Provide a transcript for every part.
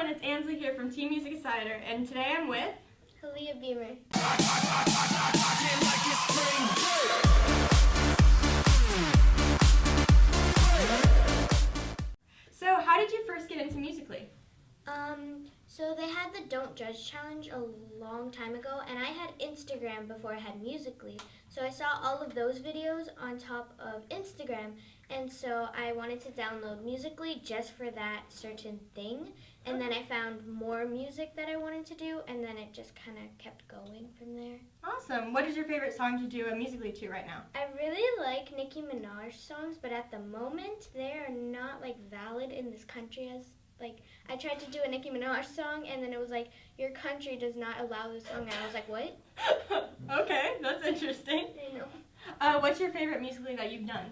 everyone, it's Ansley here from Team Music Insider, and today I'm with Hali'a Beamer. So, how did you first get into Musical.ly? So they had the Don't Judge challenge a long time ago, and I had Instagram before I had Musical.ly. So I saw all of those videos on top of Instagram, and so I wanted to download Musical.ly just for that certain thing. And then I found more music that I wanted to do, and then it just kind of kept going from there. Awesome. What is your favorite song to do a Musical.ly to right now? I really like Nicki Minaj songs, but at the moment they are not valid in this country as I tried to do a Nicki Minaj song, and then it was like, your country does not allow this song, and I was like, what? Okay, that's interesting. I know. What's your favorite Musical.ly that you've done?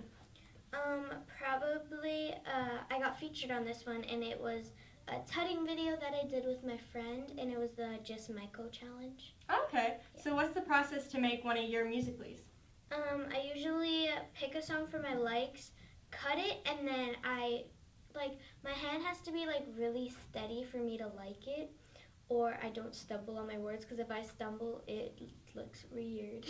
Probably, I got featured on this one, and it was a tutting video that I did with my friend, and it was the Just Myco challenge. Okay, Yeah. So what's the process to make one of your Musical.lys? I usually pick a song for my likes, cut it, and then my hand has to be really steady for me to like it, or I don't stumble on my words, because if I stumble, it looks weird.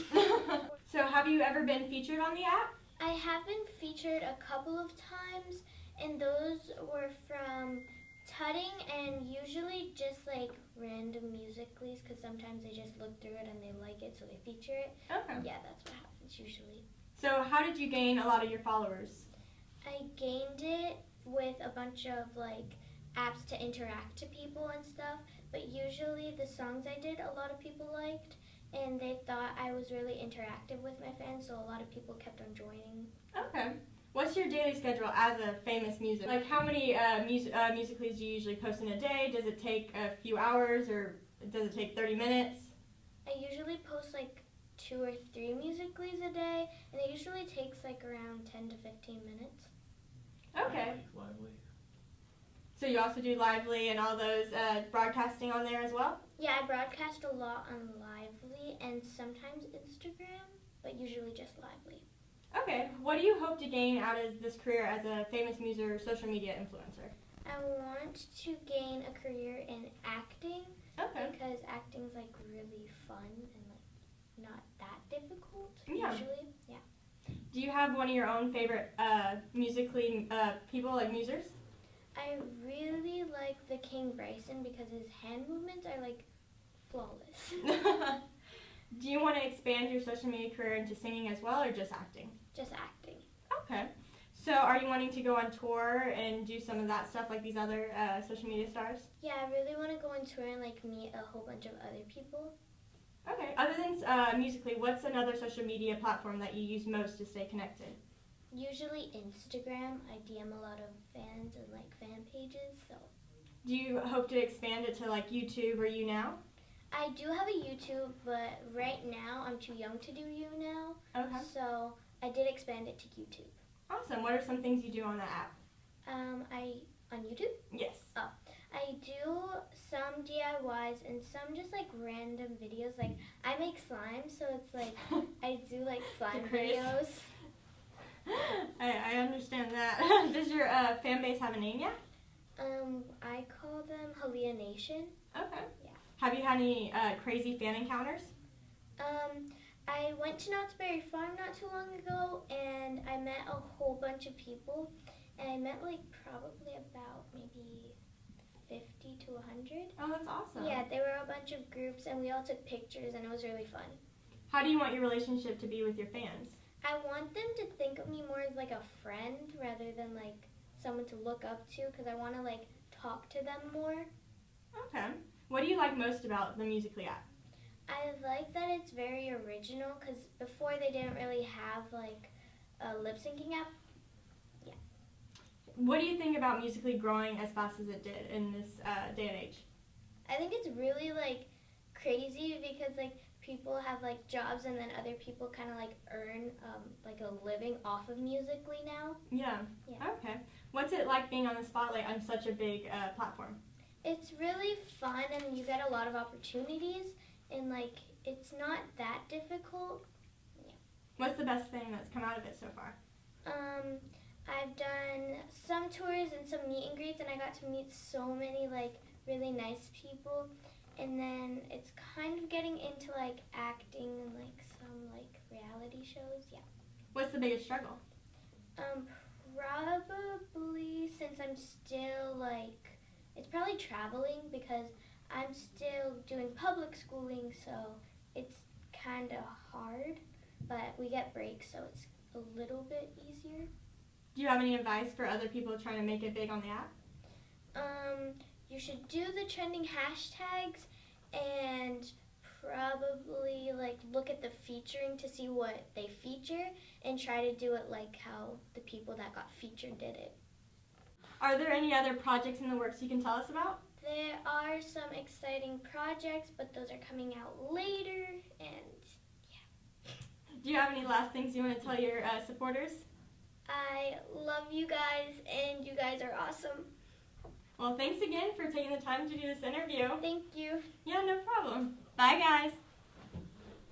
So have you ever been featured on the app? I have been featured a couple of times, and those were from tutting and usually just random Musical.lys, because sometimes they just look through it and they like it, so they feature it. Okay. Yeah, that's what happens usually. So how did you gain a lot of your followers? I gained it with a bunch of apps to interact to people and stuff, but usually the songs I did a lot of people liked, and they thought I was really interactive with my fans, so a lot of people kept on joining. Okay. What's your daily schedule as a famous music? How many Musical.lys do you usually post in a day? Does it take a few hours, or does it take 30 minutes? I usually post 2 or 3 Musical.lys a day, and it usually takes around 10 to 15 minutes. Okay. Lively. So you also do Lively and all those broadcasting on there as well? Yeah, I broadcast a lot on Lively and sometimes Instagram, but usually just Lively. Okay. What do you hope to gain out of this career as a famous Muser social media influencer? I want to gain a career in acting. Okay. Because acting's really fun and not that difficult Yeah. usually. Yeah. Do you have one of your own favorite Musical.ly people, like Musers? I really like the King Bryson because his hand movements are flawless. Do you want to expand your social media career into singing as well, or just acting? Just acting. Okay. So are you wanting to go on tour and do some of that stuff like these other social media stars? Yeah, I really want to go on tour and meet a whole bunch of other people. Okay. Other than Musical.ly, what's another social media platform that you use most to stay connected? Usually Instagram. I DM a lot of fans and fan pages. So. Do you hope to expand it to YouTube or YouNow? I do have a YouTube, but right now I'm too young to do YouNow. Okay. So I did expand it to YouTube. Awesome. What are some things you do on that app? On YouTube? Yes. I do some DIYs and some just random videos. I make slime, so it's I do slime videos. I understand that. Does your fan base have a name yet? I call them Hali'a Nation. Okay. Yeah. Have you had any crazy fan encounters? I went to Knott's Berry Farm not too long ago, and I met a whole bunch of people, and I met probably about maybe 50 to 100. Oh, that's awesome. Yeah, they were a bunch of groups, and we all took pictures, and it was really fun. How do you want your relationship to be with your fans? I want them to think of me more as a friend rather than someone to look up to, because I want to talk to them more. Okay. What do you like most about the Musical.ly app? I like that it's very original, because before they didn't really have a lip syncing app. Yeah. What do you think about Musical.ly growing as fast as it did in this day and age? I think it's really crazy because people have jobs, and then other people kind of earn a living off of Musical.ly now. Yeah. Yeah. Okay. What's it like being on the spotlight on such a big platform? It's really fun, and you get a lot of opportunities, and it's not that difficult. Yeah. What's the best thing that's come out of it so far? I've done some tours and some meet and greets, and I got to meet so many really nice people. And then it's kind of getting into like acting and like some like reality shows. Yeah. What's the biggest struggle? Probably since I'm still like, it's probably traveling because I'm still doing public schooling, so it's kind of hard, but we get breaks, so it's a little bit easier. Do you have any advice for other people trying to make it big on the app? You should do the trending hashtags and probably like look at the featuring to see what they feature and try to do it like how the people that got featured did it. Are there any other projects in the works you can tell us about? There are some exciting projects, but those are coming out later, and yeah. Do you have any last things you want to tell your supporters? I love you guys, and you guys are awesome. Well, thanks again for taking the time to do this interview. Thank you. Yeah, no problem. Bye, guys.